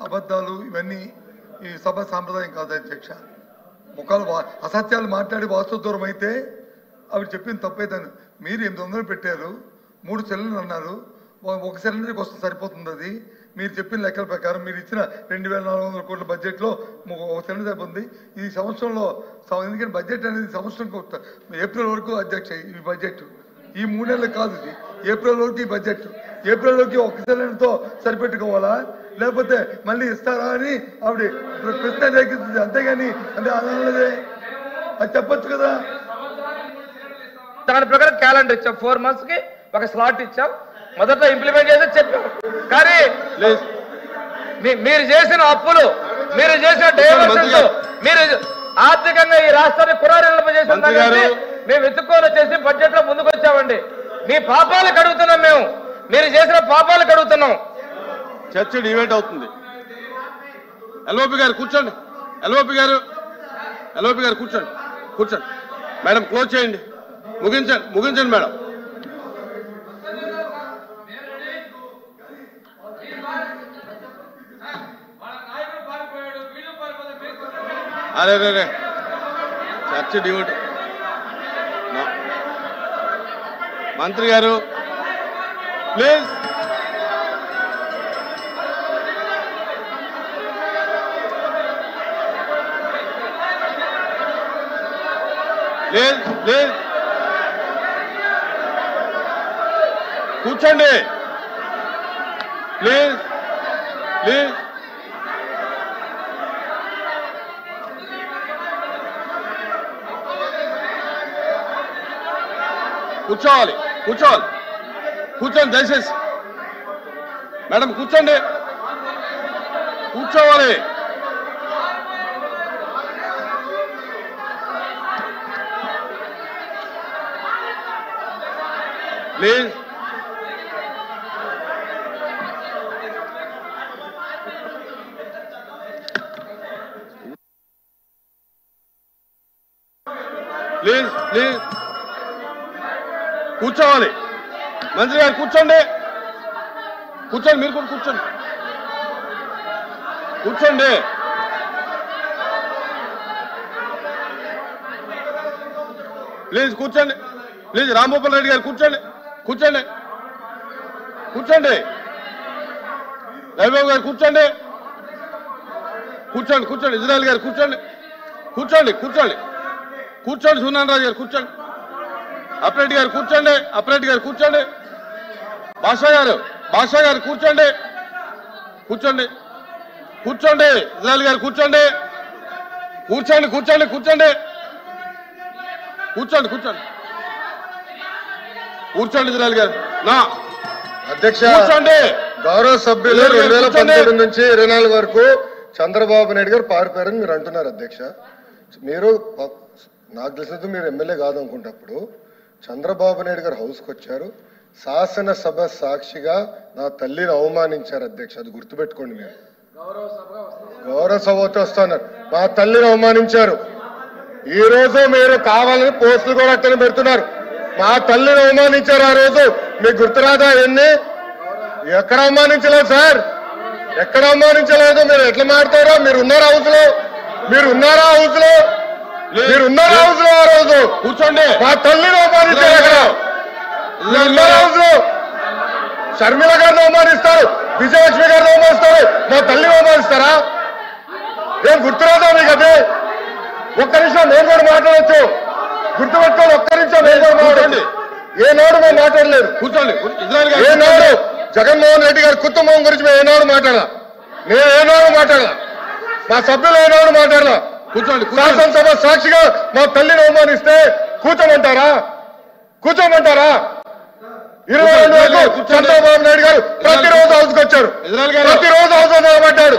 అబద్ధాలు ఇవన్నీ ఈ సభ సాంప్రదాయం కాదు అధ్యక్ష. ఒకవేళ అసత్యాలు మాట్లాడి వాస్తవ దూరం అయితే అవి చెప్పింది తప్పైతాను. మీరు 800 పెట్టారు, 3 సిలిండర్లు అన్నారు, ఒక సిలిండర్కి వస్తే సరిపోతుంది. అది మీరు చెప్పిన లెక్కల ప్రకారం మీరు ఇచ్చిన 2400 కోట్ల బడ్జెట్లో ఒక సిలిండర్ సరిపోతుంది. ఈ సంవత్సరంలో ఎందుకంటే బడ్జెట్ అనేది సంవత్సరం ఏప్రిల్ వరకు అధ్యక్ష. ఈ బడ్జెట్ ఈ 3 నెలలు కాదు, ఇది ఏప్రిల్ వరకు ఈ బడ్జెట్. ఏప్రిల్ వరకు ఒక సిలిండర్తో సరిపెట్టుకోవాలా లేకపోతే మళ్ళీ ఇస్తారా అని ఆవిడ ప్రశ్న రేకిస్తుంది. అంతేగాని అంటే అనలేదే, అది చెప్పచ్చు కదా. దాని ప్రకారం క్యాలెండర్ ఇచ్చాం, 4 months కి ఒక స్లాట్ ఇచ్చాం. మొదట్లో ఇంప్లిమెంట్ చేసి చెప్పాం. కానీ మీరు చేసిన అప్పులు, మీరు చేసిన డైవర్షన్స్, మీరు ఆర్థికంగా ఈ రాష్ట్రాన్ని పునర్నిర్మింపజేసి మేము వెతుక్కొని వచ్చేసి బడ్జెట్ లో ముందుకు వచ్చామండి. మీ పాపాలు కడుగుతున్నాం, మేము మీరు చేసిన పాపాలు కడుగుతున్నాం. చర్చ డిబేట్ అవుతుంది. ఎల్ఓపి గారు కూర్చోండి. ఎల్ఓపి గారు కూర్చోండి. కూర్చోండి మేడం, క్లోజ్ చేయండి, ముగించండి మేడం. అరే చర్చ డిబేట్. మంత్రి గారు ప్లీజ్. ప్లీజ్ కూర్చోండి. ప్లీజ్ కూర్చోండి దయచేసి. మేడం కూర్చోండి. కూర్చోవాలి. ప్లీజ్. కూర్చోవాలి. మంత్రి గారు కూర్చోండి. మీరు కూడా కూర్చోండి. ప్లీజ్ కూర్చోండి. ప్లీజ్ రాంభూపాల్ రెడ్డి గారు కూర్చోండి. రవిబాబు గారు కూర్చోండి. ఇజ్రాయల్ గారు కూర్చోండి. సునాన్ రాజు గారు కూర్చోండి. అప్రెడ్డి గారు కూర్చోండి. భాషా గారు కూర్చోండి. ఇజ్రాయల్ గారు కూర్చోండి. ఇజ్రాయల్ గారు నా అధ్యక్ష. గౌరవ సభ్యులు 2019 నుంచి 24 వరకు చంద్రబాబు నాయుడు గారు పారిపోయారని మీరు అంటున్నారు అధ్యక్ష. మీరు నాకు తెలిసినందుకు మీరు ఎమ్మెల్యే కాదనుకుంటప్పుడు చంద్రబాబు నాయుడు గారు హౌస్కి వచ్చారు, శాసనసభ సాక్షిగా నా తల్లిని అవమానించారు అధ్యక్ష. అది గుర్తుపెట్టుకోండి. మీరు గౌరవ సభతో వస్తున్నారు, మా తల్లిని అవమానించారు. ఈ రోజు మీరు కావాలని పోస్టులు కూడా అట్టని పెడుతున్నారు. మా తల్లిని అవమానించారు ఆ రోజు. మీకు గుర్తురాదా? ఎన్ని ఎక్కడ అవమానించలేదు సార్, ఎక్కడ అవమానించలేదు. మీరు ఎట్లా మాడతారో. మీరు ఉన్నారా హౌస్ లో ఆ రోజు? కూర్చోండి. మా తల్లిని అవమానించారు. అక్కడ ఉన్నారా హౌస్ లో? షర్మిల గారిని అవమానిస్తారు, విజయలక్ష్మి గారిని అవమానిస్తారు, మా తల్లిని అవమానిస్తారా? ఏం గుర్తురాదా మీకు? అదే ఒక్క నిమిషం నేను కూడా మాట్లాడచ్చు. గుర్తుపెట్టుకోండి, ఒక్క నిమిషం నేను కూడా మాట్లాడండి. ఏనాడు మేము మాట్లాడలేదు. ఏనాడు జగన్మోహన్ రెడ్డి గారి కుటుంబం గురించి మేము ఏనాడు మాట్లాడాల? నేను ఏనాడు మాట్లాడాల? మా సభ్యులు ఏనాడు మాట్లాడాల? శాసనసభ సాక్షిగా మా తల్లిని అవమానిస్తే కూర్చోమంటారా? 22 వరకు చంద్రబాబు నాయుడు గారు ప్రతిరోజు హౌస్కి వచ్చారు, ప్రతిరోజు హౌస్ నిలబడ్డాడు,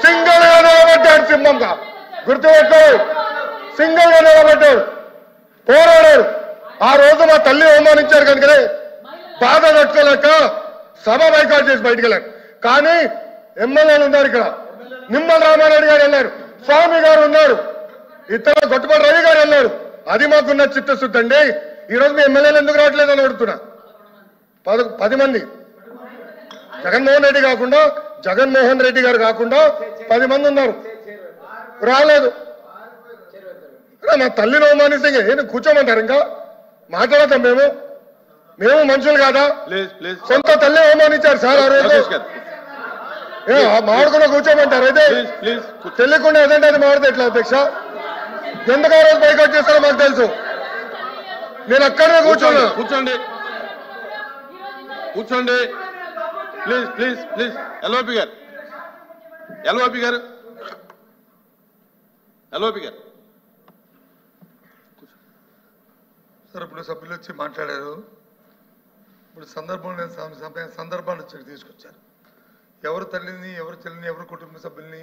సింగిల్ గా నిలబడ్డాడు. సింహంగా గుర్తుపెట్టుకో, సింగిల్ గా నిలబడ్డాడు, పోరాడారు. ఆ రోజు మా తల్లి అవమానించారు కనుకనే బాధ తట్టుకోలేక సభ బైకాట్ చేసి బయటకు వెళ్ళారు. కానీ ఎమ్మెల్యేలు ఉన్నారు ఇక్కడ. నిమ్మల రామారెడ్డి గారు వెళ్ళారు, స్వామి గారు ఉన్నారు, ఇతర గొట్టుపల్లి రవి గారు వెళ్ళారు. అది మాకున్న చిత్తశుద్ధి అండి. ఈ రోజు మీ ఎమ్మెల్యేలు ఎందుకు రావట్లేదని అడుగుతున్నా. 10 మంది జగన్మోహన్ రెడ్డి కాకుండా జగన్మోహన్ రెడ్డి గారు కాకుండా 10 మంది ఉన్నారు, రాలేదు. మా తల్లిని అవమానిస్తే ఏంటి కూర్చోమంటారు? ఇంకా మాట్లాడతాం మేము మనుషులు కాదా? సొంత తల్లి అవమానించారు సార్ ఆ రోజు. మాట్లాడుకున్నా కూర్చోమంటారు? అయితే తెలియకుండా ఏదంటే అది మాట్లాడితే ఎట్లా అధ్యక్ష? ఎందుకు ఆ రోజు బైకౌట్ చేస్తారో మాకు తెలుసు. నేను అక్కడే కూర్చోండి. ప్లీజ్ ఎల్ఓపి గారు సార్ ఇప్పుడు సభ్యులు వచ్చి మాట్లాడారు. ఇప్పుడు సందర్భాన్ని వచ్చి తీసుకొచ్చారు. ఎవరు తల్లిని, ఎవరు చెల్లిని, ఎవరు కుటుంబ సభ్యుల్ని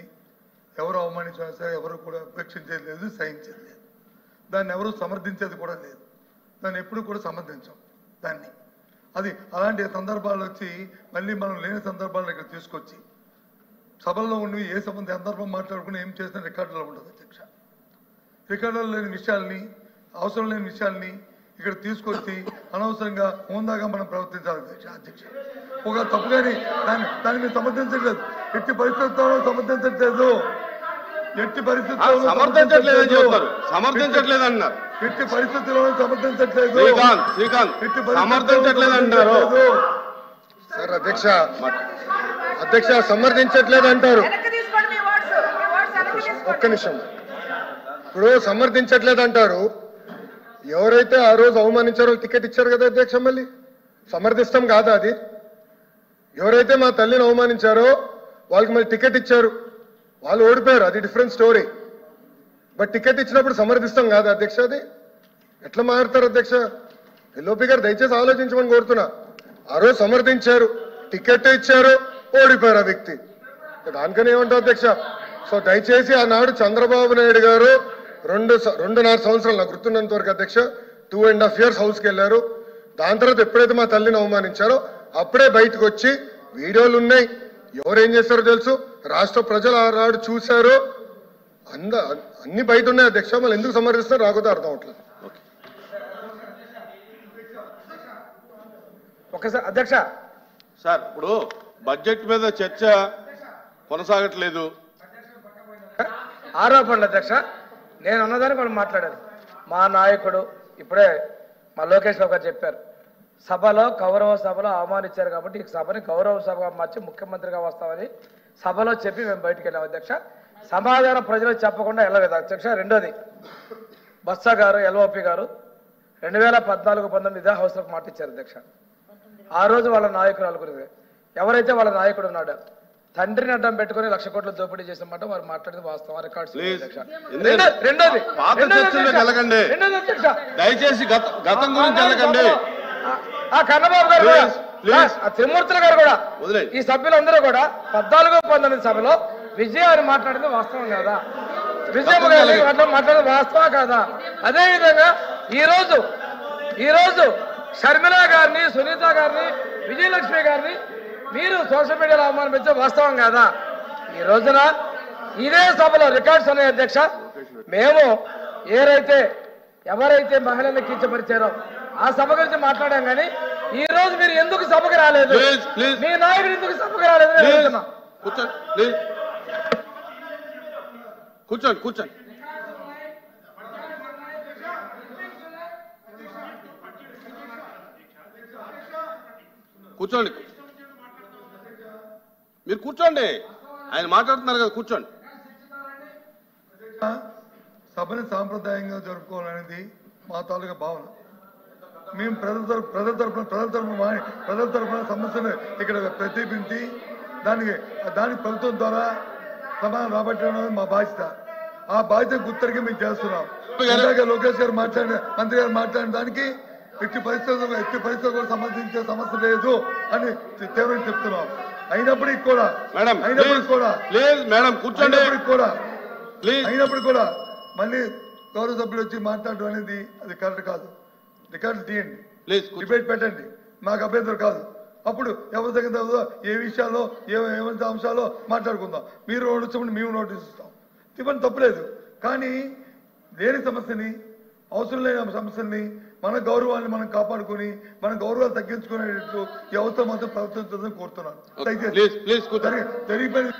ఎవరు అవమానించినా సరే ఎవరు కూడా ఉపేక్షించేది లేదు, సహించేది లేదు. దాన్ని ఎవరు సమర్థించేది కూడా లేదు. దాన్ని ఎప్పుడు కూడా సమర్థించాం దాన్ని. అది అలాంటి సందర్భాలు వచ్చి మళ్ళీ మనం లేని సందర్భాలను ఇక్కడ తీసుకొచ్చి సభల్లో ఉండి ఏ సందర్భం మాట్లాడుకుని ఏం చేసిన రికార్డులో ఉండదు అధ్యక్ష. రికార్డులో లేని విషయాల్ని, అవసరం లేని విషయాల్ని ఇక్కడ తీసుకొచ్చి అనవసరంగా హోందాగా మనం ప్రవర్తించాలి అధ్యక్ష. ఒక తప్పు కానీ దాన్ని మీరు సమర్థించట్లేదు. ఎట్టి పరిస్థితుల్లో సమర్థించట్లేదు. ఎట్టి పరిస్థితుల్లో సమర్థించట్లేదు అన్నారు. ఎట్టి పరిస్థితుల్లో సమర్థించట్లేదు. సమర్థించట్లేదు అంటారు సార్. అధ్యక్ష సమర్థించట్లేదు అంటారు. ఒక్క నిమిషం. ఇప్పుడు సమర్థించట్లేదు అంటారు. ఎవరైతే ఆ రోజు అవమానించారో టికెట్ ఇచ్చారు కదా అధ్యక్ష. మళ్ళీ సమర్థిస్తాం కాదా అది? ఎవరైతే మా తల్లిని అవమానించారో వాళ్ళకి మళ్ళీ టికెట్ ఇచ్చారు, వాళ్ళు ఓడిపోయారు, అది డిఫరెంట్ స్టోరీ. బట్ టికెట్ ఇచ్చినప్పుడు సమర్థిస్తాం కాదా అధ్యక్ష? అది ఎట్లా మారుతారు అధ్యక్ష? ఎల్ఓపి గారు దయచేసి ఆలోచించమని కోరుతున్నా. ఆ రోజు సమర్థించారు, టికెట్ ఇచ్చారు, ఓడిపోయారు ఆ వ్యక్తి. దానికని ఏమంటారు అధ్యక్ష? సో దయచేసి ఆనాడు చంద్రబాబు నాయుడు గారు 2.5 సంవత్సరాలు నాకు గుర్తున్నంత వరకు అధ్యక్ష 2.5 years హౌస్కి వెళ్ళారు. దాని తర్వాత ఎప్పుడైతే మా తల్లిని అవమానించారో అప్పుడే బయటకు వచ్చి వీడియోలు ఉన్నాయి. ఎవరేం చేస్తారో తెలుసు. రాష్ట్ర ప్రజలు ఆనాడు చూశారు. అన్ని బయట ఉన్నాయి అధ్యక్ష. మళ్ళీ ఎందుకు సమర్థిస్తారో రాకపోతే అర్థం అవట్లేదు. ఒకసారి అధ్యక్ష సార్, ఇప్పుడు బడ్జెట్ మీద చర్చ కొనసాగట్లేదు. ఆరోపణలు అధ్యక్ష. నేను అన్నదాన్ని వాళ్ళు మాట్లాడారు. మా నాయకుడు ఇప్పుడే మా లోకేష్ బాబు గారు చెప్పారు, సభలో గౌరవ సభలో అవమానించారు కాబట్టి ఈ సభని గౌరవ సభగా మార్చి ముఖ్యమంత్రిగా వస్తామని సభలో చెప్పి మేము బయటికి వెళ్ళాం అధ్యక్ష. సమాధానం ప్రజలకు చెప్పకుండా వెళ్ళలేదు అధ్యక్ష. రెండోది, బొత్స గారు ఎల్ఓపి గారు 2014-19 ఇదే హౌస్లోకి మాటిచ్చారు అధ్యక్ష. ఆ రోజు వాళ్ళ నాయకురాలు గురించి ఎవరైతే వాళ్ళ నాయకుడు ఉన్నాడో తండ్రిని అడ్డం పెట్టుకుని 1,00,000 కోట్లు దోపిడీ చేసినమాట వారు మాట్లాడింది వాస్తవం. రికార్డ్స్. దయచేసి గతం గురించి వెళ్ళకండి. కన్నబాబు గారు కూడా, త్రిమూర్తుల గారు కూడా, ఈ సభ్యులందరూ కూడా 14-19 సభలో విజయ అని మాట్లాడింది వాస్తవం కాదా? విజయమ్మ గారు అట్లా మాట్లాడింది వాస్తవం కాదా? అదేవిధంగా ఈరోజు షర్మిల గారిని, సునీత గారిని, విజయలక్ష్మి గారిని మీరు సోషల్ మీడియాలో అవమానించే వాస్తవం కాదా? ఈ రోజున ఇదే సభలో రికార్డ్స్ ఉన్నాయి అధ్యక్ష. మేము ఎవరైతే మహిళల్ని కించపరిచారో ఆ సభ గురించి మాట్లాడాం. కానీ ఈ రోజు మీరు ఎందుకు సభకు రాలేదు? మీ నాయకుడు ఎందుకు సభకు రాలేదు? కూర్చోండి. మీరు కూర్చోండి. ఆయన మాట్లాడుతున్నారు కదా, కూర్చోండి. సభని సాంప్రదాయంగా జరుపుకోవాలనేది మా తాలూకా భావన. మేము ప్రజల తరఫున సమస్యను ఇక్కడ ప్రతిబించి దానికి ప్రభుత్వం ద్వారా సమాధానం రాబట్టడం మా బాధ్యత. ఆ బాధ్యత గుర్తరిగి మేము చేస్తున్నాం. లోకేష్ గారు మంత్రి గారు మాట్లాడిన దానికి ఎట్టి పరిస్థితులకు సంబంధించే సమస్య లేదు అని తీవ్రంగా చెప్తున్నాం. అయినప్పటికీ కూడా మళ్ళీ గౌరవ సభ్యులు వచ్చి మాట్లాడడం అనేది అది కరెక్ట్ కాదు. రికార్డు తీయండి, డిబేట్ పెట్టండి, మాకు అభ్యంతరం కాదు. అప్పుడు ఎవరి దగ్గర ఏ విషయాల్లో ఏమంత అంశాల్లో మాట్లాడుకుందాం. మీరు నోటీస్ ఇవ్వండి, మేము నోటీస్ ఇస్తాం. ఇవ్వండి, తప్పులేదు. కానీ లేని సమస్యని, అవసరం లేని సమస్యల్ని మన గౌరవాన్ని మనం కాపాడుకొని మన గౌరవాలు తగ్గించుకునేటట్లు ఈ అవసరం మాత్రం ప్రవర్తించదని కోరుతున్నాను. దయచేసి ప్లీజ్ కూర్చోండి. జరిగిపోయింది.